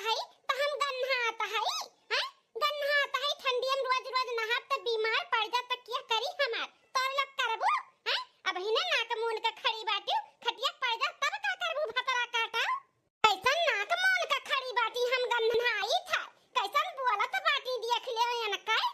है तो हम गन्हात है हैं गन्हात है ठंडी में रोज रोज नहात तो बीमार पड़ जा तो क्या करी हमार तोर लोग करबो हैं अब हिने नाक मून के खड़ी बाटी खटिया पड़ जा तब का करबू भतरा काटा कैसन नाक मून के खड़ी बाटी हम गन्हाई था कैसन बोलत बाटी देख ले या न काय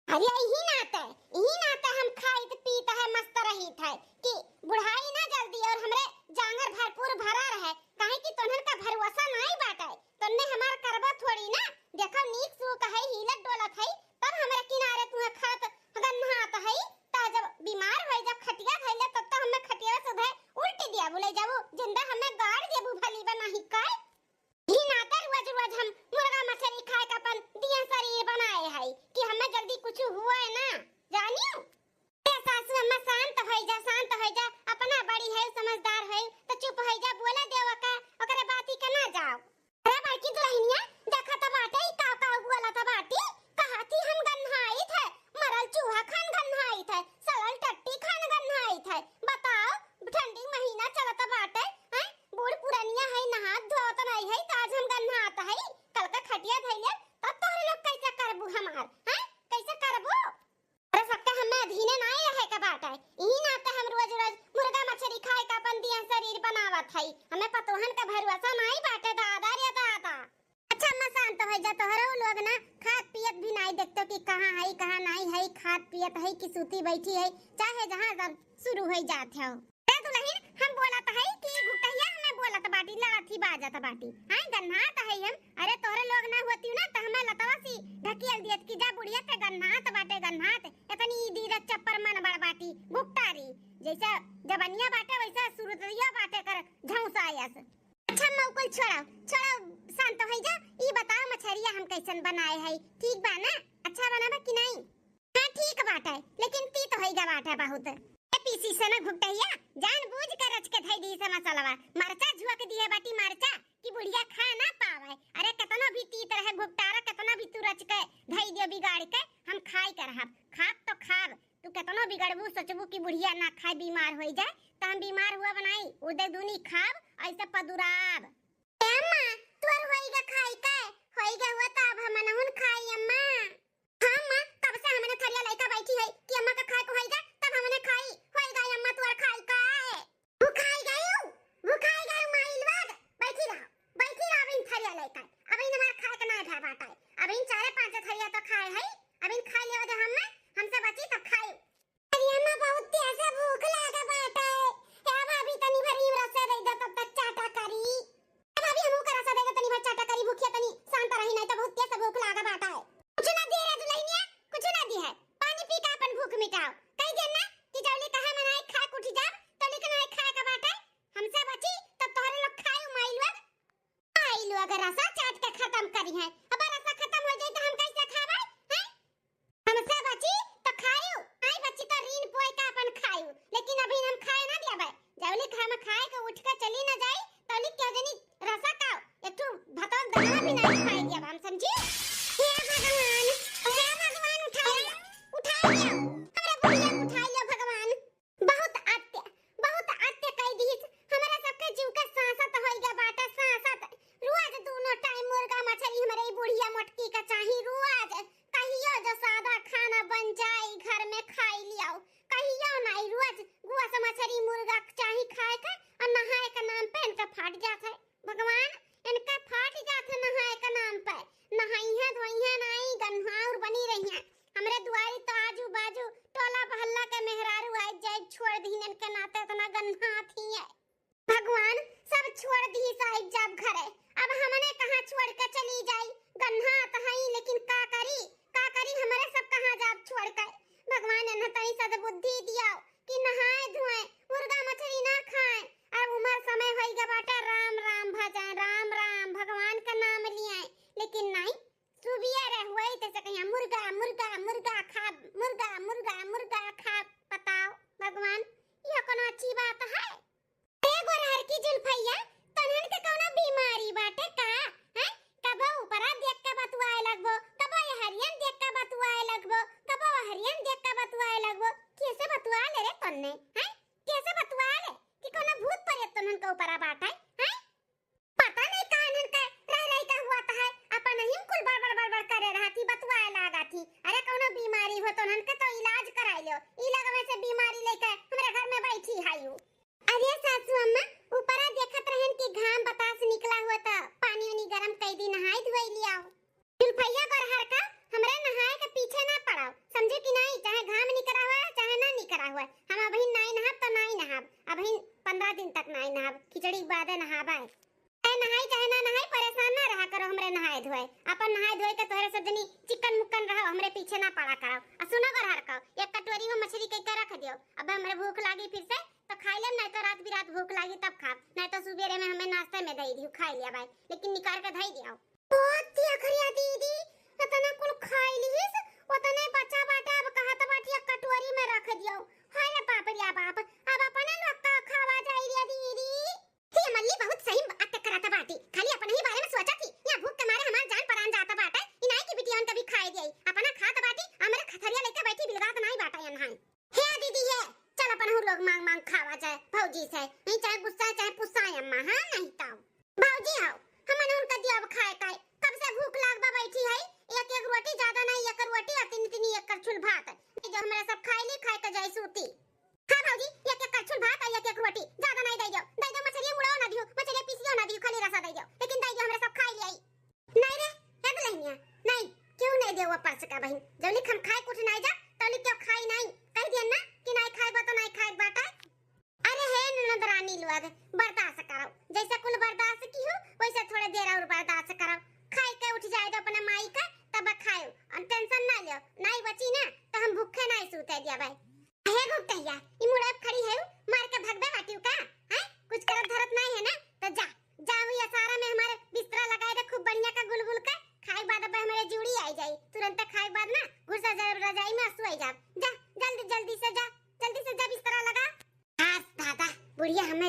अरे यही नाते हम खाइत पीत है मस्त रही था कि बुढ़ाई ना जल्दी और हमरे जांगर भरपूर भरा रहे काहे कि तोहन का भरोसा नहीं बाटे तन्ने हमार करबा थोड़ी ना देखो नीक सु कहे हिलत डोलत है तब हमरे किनारे तू खात गन्हात है ता जब बीमार होई जब खटिया खइले तब तो हमें खटिया से धे उल्टी दिया बोले जाबू जिंदा हमें गाड़ देबू भली बनाही काय ही नाते रोज रोज हम मुर्गा मछली खाए का अपन दिया शरीर बनाए है कि हमें जल्दी कुछ हुआ है ना जानियो सासू अम्मा शांत हो जा अपना बड़ी है समझदार है तो चुप हो जा बोले देव का ओकरे बाती के ना जाओ अरे बाकी दुल्हनिया देखा त बाटे का बोला त बाटी कहती हम गन्हाई थे मरल चूहा खान गन्हाई थे सड़ल टट्टी खान गन्हाई थे बताओ ठंडी महीना चलत बाटे हैं बूढ़ पुरानिया है नहा धोत नहीं है ताज हम गन्हात है कल का खटिया धइले तब तोहरे लोग कैसे करबू हमार हैं कैसे करबू अरे सबका हमें अधीने नहीं रहे का बाटा है यही नाते हम रोज रोज मुर्गा मछली खाए का अपन दिया शरीर बनावत है हमें पतोहन का भरोसा नहीं बाटे दादा रे दादा अच्छा अम्मा शांत हो जा तोहरो लोग ना खात पियत भी नहीं देखतो कि कहां है कहां नहीं है खात पियत है कि सूती बैठी है चाहे जहां सब शुरू हो जात है ए दुल्हन हम बोलत है कि घुटैया हमें बोलत बाटी लड़थी बाजत बाटी हां गन्हात है हम अरे तोहरे लोग ना होती ना त हमें लतवा सी ढकियल दियत कि जा बुढ़िया के गन्हात बाटे गन्हात इतनी दीरत चप्पर मन बड़ बाटी भुक्तारी जैसा जबनिया बाटे वैसा सुरतिया बाटे कर झौसायस अच्छा मौकुल छोड़ो शांत हो जा ई बताओ मछरिया हम कैसन बनाए है ठीक बा ना अच्छा बनाबा कि नहीं हां ठीक बाटे लेकिन तीत होइगा बाटे बहुत ए पीसी से ना घुटैया जानबूझ के रच के धई दी से मसालावा मरचा झुक दिए बाटी मरचा कि बुढ़िया खा ना पावे अरे कितना भी तीत रहे घुटतारा कितना भी तू रच के धई दियो बिगाड़ के हम खाई कर खाब तो खाब तू कितना बिगड़बू सोचबू कि बुढ़िया ना खाए बीमार हो जाए तो हम बीमार हुआ बनाई उदे दूनी खाब ऐसे पदुराब अम्मा तोर होइगा खाई के होइगा हुआ त अब हम नहुन खाई अम्मा हां अम्मा कब से हमने थरिया लइका बैठी है कि अम्मा का खाए को होइगा तब हमने खाई होइगा अम्मा तोर खाई का वो खाई गयो माइलवाद बैठी रह इन थरिया लइका अब इन हमार खाए के ना भा बाटा अब इन चारे पांच थरिया तो खाए है अब इन खा लियो दे हमसे बची तो खाई अरे अम्मा बहुत तेज भूख लागा बाटा है भाभी तनी भरी रस दे दे तब तक चाटा करी भाभी हमू करा सा देगा तनी भर चाटा करी भूखिया तनी शांत रही नहीं तो बहुत तेज भूख लागा बाटा है कुछ ना दे रे दुल्हनिया कुछ ना दी है पानी पी के अपन भूख मिटाओ कह देना कि जौली कहा मनाई खा कुछ जा तो लेकिन नहीं खाए का बाटा हमसे बची तो तोहरे लोग खाए माइलो अगर रसा चाट के खत्म करी है अब रसा खत्म हो जाए तो हम कैसे खाबे हैं हमसे बची तो खायो आई बची तो रीन पोई का अपन खायो लेकिन अभी हम खाए ना दियाबे जौली हम खाए के उठ के चली ना जाई तो ली क्यों जनी रसा खाओ एक तो भतल दाना भी नहीं खाए दिया हम समझी हे भगवान उठा लियो हमरा बुढ़िया उठा लियो भगवान बहुत आत्य कह दी हमरा सबके जीव के सांसत होइगा बाटा सांसत रोज दोनों टाइम मुर्गा मछली हमरे बुढ़िया मोटकी का चाही रोज कहियो जो सादा खाना बन जाए घर में खाई लियो कहियो नहीं रोज गुआ से मछली मुर्गा चाही खाए के और नहाए के नाम पे इनका फाट जात है भगवान इनका फाट जात है नहाए के नाम पे नहाइया धोइया नहीं गन्हाउर बनी रही है हमरे दुआरी तो आजू बाजू टोला मोहल्ला के मेहरारू आए जाए छोड़ दी इनके नाते इतना गन्हा थी है भगवान सब छोड़ दी साहिब जब घरे अब हमने कहां छोड़ के चली जाई गन्हा त हई लेकिन का करी हमरे सब कहां जाब छोड़ के भगवान ने तई सद्बुद्धि दिया कि नहाए धोए मुर्गा मछली ना खाए अब उम्र समय होइगा बाटा राम राम भजाए राम भगवान का नाम लिए लेकिन नहीं सुबिया रे हुई तैसे कहिया मुर्गा खा बताओ भगवान ये कोनो अच्छी बात है एगो रहर की जुल्फैया तनहन के कोनो बीमारी बाटे का हैं कबो ऊपरा देख के बतुआए लगबो कबो हरियन देख के बतुआए लगबो कबो हरियन देख के बतुआए लगबो कैसे बतुआ ले रे तन्ने हैं कैसे बतुआ ले कि कोनो भूत प्रेत तनहन के ऊपरा बाटे हैं पता नहीं कानन का रह का हुआ भैया गरहर का हमरे नहाए के पीछे ना पड़ाओ, समझे कि नहीं? चाहे घाम निकरा हुआ है चाहे ना निकरा हुआ है, हम अभी नहीं नहाब तो नहीं नहाब, अभी 15 दिन तक नहीं नहाब, खिचड़ी के बाद नहाबा है। चाहे नहाई चाहे ना नहाई, परेशान ना रहा करो हमरे नहाए धोए, अपन नहाए धोए के तोहरे सब जनी चिकन मुक्कन रहो, हमरे पीछे ना पड़ा करो। आ सुनो गरहर का, एक कटोरी में मछली के रख दियो, अब हमरे भूख लागी फिर से तो खाई लेम, नहीं तो रात बिरात भूख लागी तब खाब, नहीं तो सुबेरे में हमें नाश्ते में दे दियो, खाई लिया भाई, लेकिन निकाल के धई दियो। बहुत ही अखरिया दीदी, इतना कुल खाई लीस, उतने बच्चा बाटे, अब कहत बाटी एक कटोरी में रख दियो। हाय रे बाप रे बाप, अब अपने लोग का खावा जाई रे दीदी। ये मल्ली बहुत सही बात करत बाटी, खाली अपन ही बारे में सोचा थी, या भूख के मारे हमार जान परान जाता बाटे, इनाई की बिटियान कभी खाई दिई, अपना खात बाटी, हमरे खथरिया लेके बैठी बिलगात नहीं बाटा यहां। हे दीदी हे, चल अपन हम लोग मांग मांग खावा जाए भौजी से, नहीं चाहे गुस्सा चाहे पुस्सा अम्मा, हां नहीं ताऊ भौजी आओ, हमने उनका दिया अब खाए काए, कब से भूख लागबा बैठी है, एक एक रोटी ज्यादा नहीं, एक रोटी और तीन तीन एक करछुल भात, ये जो हमरा सब खाई ली, खाए के जाई सूती। हां भौजी, एक एक करछुल भात और एक एक रोटी, ज्यादा नहीं दे दो मछली मुड़ाओ ना दियो, मछली पीसियो ना दियो, खाली रसा दे दो, लेकिन दे दो हमरा सब खाई ली। नहीं रे हे बहनिया, नहीं क्यों नहीं देव परस का बहन, जब लिख हम खाए कुछ नहीं जा तो क्यों खाई नहीं, कह दिया ना कि नहीं खाएबा तो नहीं खाए बाटा। अरे हे ननदरानी लोग बर्दाश्त करो, जैसे कुल बर्दाश्त की हो वैसे थोड़े देर और बर्दाश्त करो, खाए के उठ जाए तो अपना माई का तब खाओ, और टेंशन ना लियो, नहीं बची ना तो हम भूखे नहीं सूते दिया भाई। हे गुप्तैया, ई मुड़े खड़ी है मार के भगबे बाटियो का, हैं कुछ करत धरत नहीं है ना, तो जा जाओ ये सारा में हमारे बिस्तरा लगाए दे खूब बढ़िया का गुलगुल का, खाए बाद अब हमारे जुड़ी आई जाई, तुरंत खाए बाद ना घुसा जा रजाई में सोई जा, जा जल्दी जल्दी से जा बिस्तरा लगा। हां दादा बुढ़िया हमें